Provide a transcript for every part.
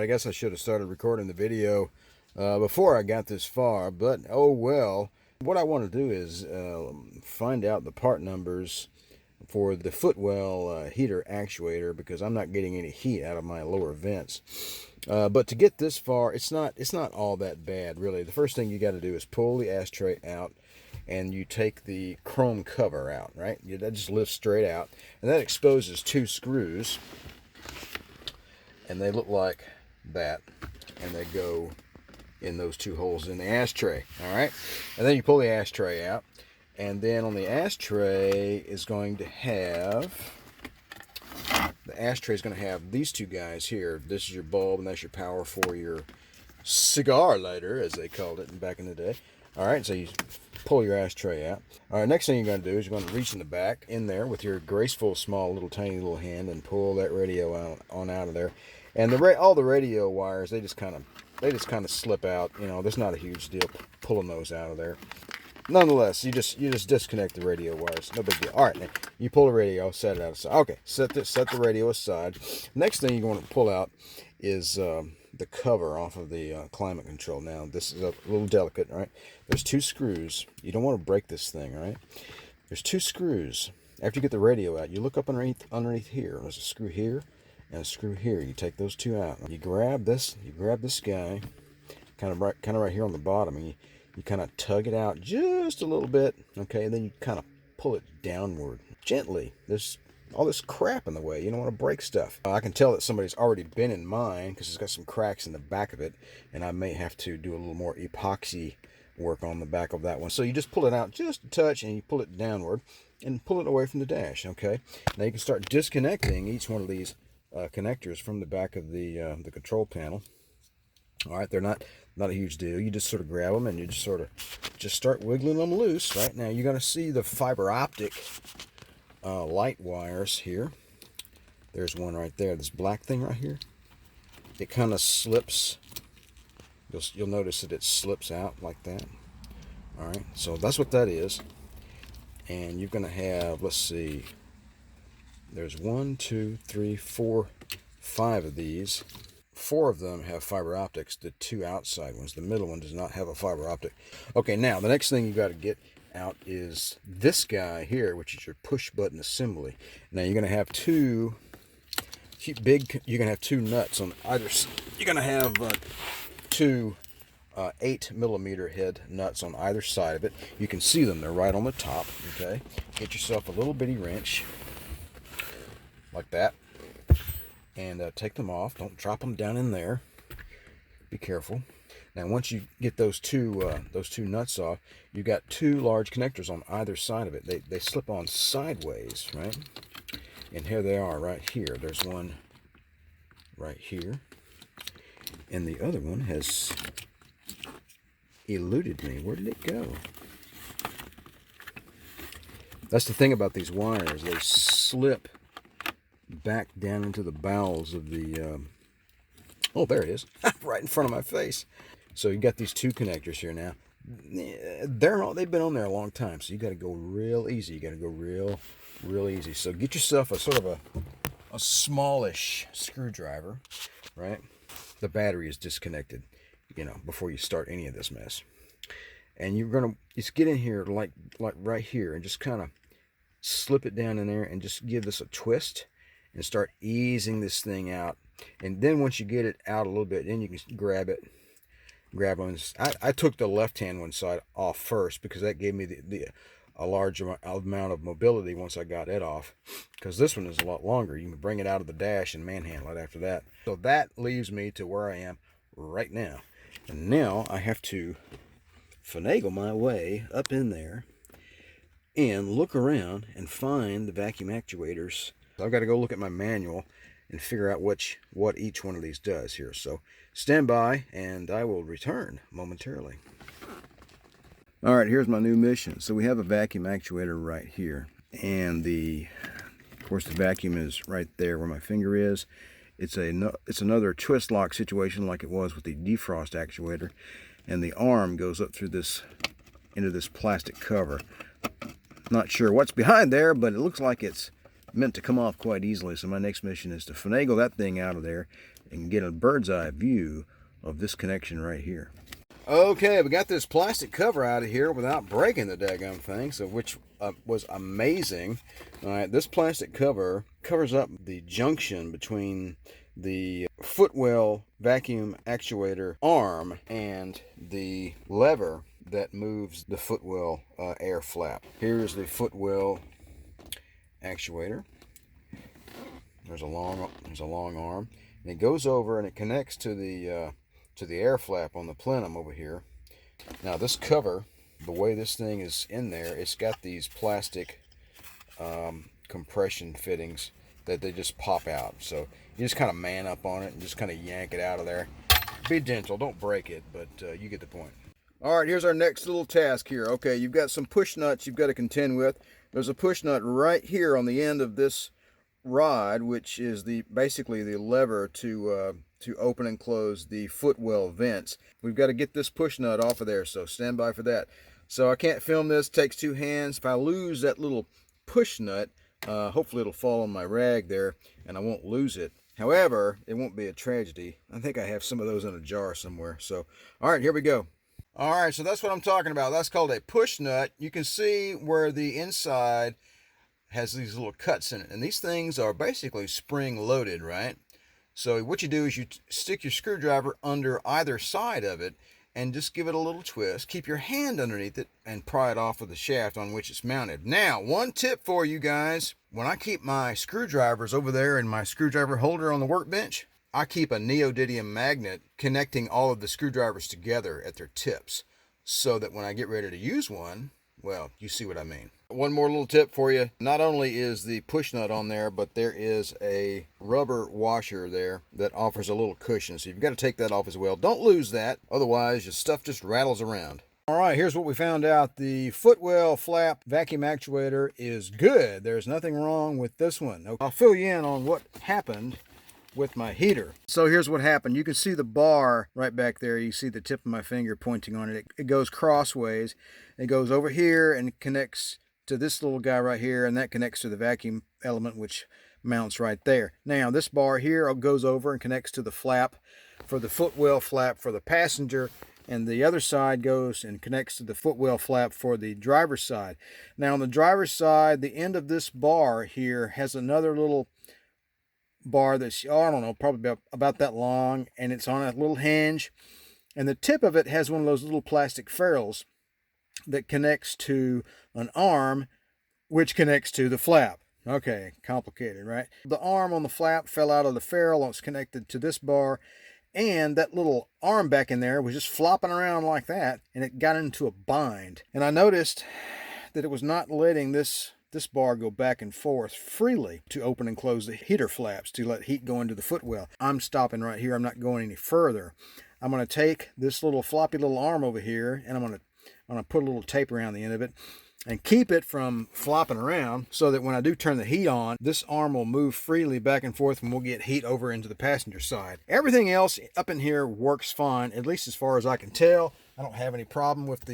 I guess I should have started recording the video before I got this far, but oh well. What I want to do is find out the part numbers for the Footwell heater actuator, because I'm not getting any heat out of my lower vents. But to get this far, it's not all that bad, really. The first thing you got to do is pull the ashtray out, and you take the chrome cover out, right? That just lifts straight out, and that exposes two screws, and they look like that, and they go in those two holes in the ashtray. All right, and then you pull the ashtray out, and then on the ashtray is going to have these two guys here. This is your bulb, and that's your power for your cigar lighter, as they called it back in the day. All right, so you pull your ashtray out. All right, next thing you're going to do is you're going to reach in the back in there with your graceful, small, tiny little hand and pull that radio out of there. And all the radio wires, they just kind of slip out. You know, there's not a huge deal pulling those out of there. Nonetheless, you just disconnect the radio wires. No big deal. All right, now you pull the radio, set it aside. Okay, set the radio aside. Next thing you're going to pull out is the cover off of the climate control. Now, this is a little delicate, right? There's two screws. You don't want to break this thing, right? There's two screws. After you get the radio out, you look up underneath here. There's a screw here and a screw here. You take those two out. You grab this guy, kind of right here on the bottom, and you kind of tug it out just a little bit, okay? And then you kind of pull it downward gently. There's all this crap in the way. You don't want to break stuff. I can tell that somebody's already been in mine because it's got some cracks in the back of it, and I may have to do a little more epoxy work on the back of that one. So you just pull it out just a touch, and you pull it downward and pull it away from the dash, okay? Now you can start disconnecting each one of these connectors from the back of the control panel. All right, they're not a huge deal. You just sort of grab them and you just start wiggling them loose. Right now, you're going to see the fiber optic light wires here. There's one right there. This black thing right here. It kind of slips. You'll notice that it slips out like that. All right, so that's what that is. And you're going to have, let's see, there's 1, 2, 3, 4, 5 of these. 4 of them have fiber optics. The 2 outside ones, the middle one does not have a fiber optic. Okay, now the next thing you got to get out is this guy here, which is your push button assembly. Now you're going to have two nuts on either. You're going to have two 8mm head nuts on either side of it. You can see them; they're right on the top. Okay, get yourself a little bitty wrench like that. And take them off. Don't drop them down in there. Be careful. Now, once you get those two nuts off, you got 2 large connectors on either side of it. They slip on sideways, right? And here they are, right here. There's one right here, and the other one has eluded me. Where did it go? That's the thing about these wires. They slip back down into the bowels of the oh, there it is. Right in front of my face. So you got these 2 connectors here now. They've been on there a long time, so you got to go real easy. You got to go real easy. So get yourself a sort of a smallish screwdriver, right? The battery is disconnected, you know, before you start any of this mess. And you're gonna just get in here like right here and just kind of slip it down in there and just give this a twist and start easing this thing out. And then once you get it out a little bit, then you can grab on. I took the left-hand one side off first because that gave me a large amount of mobility once I got it off, because this one is a lot longer. You can bring it out of the dash and manhandle it after that. So that leaves me to where I am right now. And now I have to finagle my way up in there and look around and find the vacuum actuators. I've got to go look at my manual and figure out what each one of these does here. So stand by and I will return momentarily. All right, here's my new mission. So we have a vacuum actuator right here, and of course the vacuum is right there where my finger is. It's another twist lock situation like it was with the defrost actuator, and the arm goes up through into this plastic cover. Not sure what's behind there, but it looks like it's meant to come off quite easily, so my next mission is to finagle that thing out of there and get a bird's eye view of this connection right here. Okay, we got this plastic cover out of here without breaking the daggum thing, so which was amazing. All right, this plastic cover covers up the junction between the Footwell vacuum actuator arm and the lever that moves the Footwell air flap. Here's the Footwell actuator. There's a long arm, and it goes over and it connects to the air flap on the plenum over here. Now this cover, the way this thing is in there, it's got these plastic compression fittings that they just pop out. So you just kind of man up on it and just kind of yank it out of there. Be gentle, don't break it, but you get the point. All right, here's our next little task here. Okay, you've got some push nuts you've got to contend with. There's a push nut right here on the end of this rod, which is basically the lever to open and close the Footwell vents. We've got to get this push nut off of there, so stand by for that. So I can't film this, it takes two hands. If I lose that little push nut, hopefully it'll fall on my rag there and I won't lose it. However, it won't be a tragedy. I think I have some of those in a jar somewhere. So, all right, here we go. All right, so that's what I'm talking about. That's called a push nut. You can see where the inside has these little cuts in it, and these things are basically spring loaded, right? So what you do is you stick your screwdriver under either side of it and just give it a little twist. Keep your hand underneath it and pry it off of the shaft on which it's mounted. Now, one tip for you guys. When I keep my screwdrivers over there in my screwdriver holder on the workbench, I keep a neodymium magnet connecting all of the screwdrivers together at their tips so that when I get ready to use one, well, you see what I mean. One more little tip for you. Not only is the push nut on there, but there is a rubber washer there that offers a little cushion. So you've got to take that off as well. Don't lose that. Otherwise, your stuff just rattles around. All right, here's what we found out. The Footwell flap vacuum actuator is good. There's nothing wrong with this one. Okay, I'll fill you in on what happened with my heater. So here's what happened. You can see the bar right back there. You see the tip of my finger pointing on it. It goes crossways. It goes over here and connects to this little guy right here, and that connects to the vacuum element, which mounts right there. Now this bar here goes over and connects to the flap for the Footwell flap for the passenger, and the other side goes and connects to the Footwell flap for the driver's side. Now on the driver's side, the end of this bar here has another little bar that's, I don't know, probably about that long, and it's on a little hinge, and the tip of it has one of those little plastic ferrules that connects to an arm which connects to the flap. Okay, complicated, right? The arm on the flap fell out of the ferrule. It's connected to this bar, and that little arm back in there was just flopping around like that, and it got into a bind. And I noticed that it was not letting this bar go back and forth freely to open and close the heater flaps to let heat go into the Footwell. I'm stopping right here. I'm not going any further. I'm going to take this little floppy little arm over here, and I'm going to put a little tape around the end of it and keep it from flopping around so that when I do turn the heat on, this arm will move freely back and forth and we'll get heat over into the passenger side. Everything else up in here works fine, at least as far as I can tell. I don't have any problem with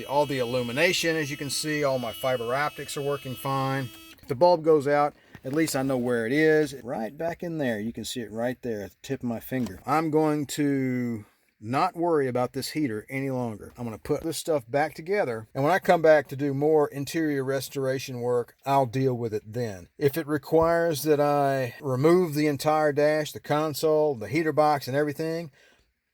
all the illumination. As you can see, all my fiber optics are working fine. If the bulb goes out, at least I know where it is. Right back in there. You can see it right there at the tip of my finger. I'm going to not worry about this heater any longer. I'm going to put this stuff back together, and when I come back to do more interior restoration work, I'll deal with it then. If it requires that I remove the entire dash, the console, the heater box, and everything,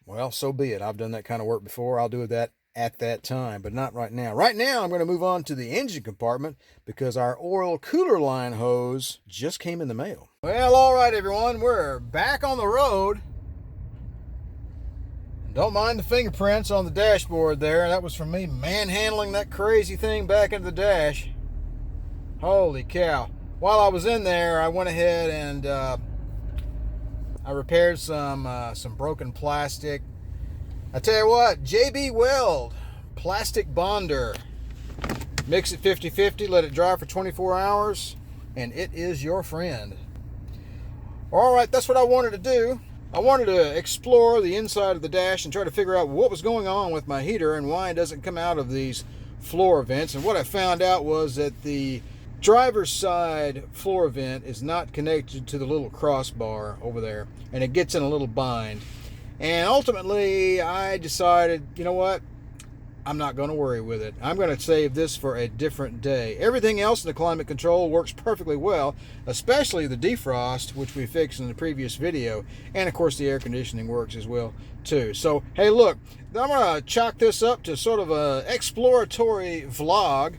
well, so be it. I've done that kind of work before. I'll do that at that time, but not right now. Right now, I'm going to move on to the engine compartment because our oil cooler line hose just came in the mail. Well, all right, everyone, we're back on the road. Don't mind the fingerprints on the dashboard there. That was from me manhandling that crazy thing back into the dash. Holy cow. While I was in there, I went ahead and I repaired some broken plastic. I tell you what, JB Weld plastic bonder. Mix it 50-50, let it dry for 24 hours, and it is your friend. All right, that's what I wanted to do. I wanted to explore the inside of the dash and try to figure out what was going on with my heater and why it doesn't come out of these floor vents. And what I found out was that the driver's side floor vent is not connected to the little crossbar over there, and it gets in a little bind. And ultimately, I decided, you know what? I'm not going to worry with it. I'm going to save this for a different day. Everything else in the climate control works perfectly well, especially the defrost, which we fixed in the previous video. And of course, the air conditioning works as well, too. So, hey, look, I'm going to chalk this up to sort of an exploratory vlog.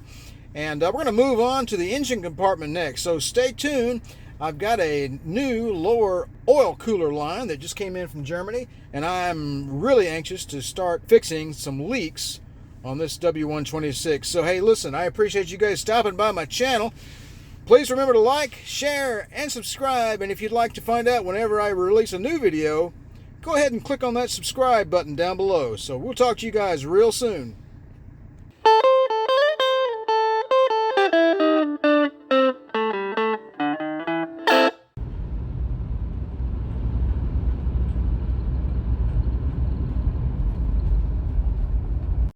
And we're going to move on to the engine compartment next. So stay tuned. I've got a new lower oil cooler line that just came in from Germany, and I'm really anxious to start fixing some leaks on this W126. So hey, listen, I appreciate you guys stopping by my channel. Please remember to like, share, and subscribe. And if you'd like to find out whenever I release a new video, go ahead and click on that subscribe button down below. So we'll talk to you guys real soon.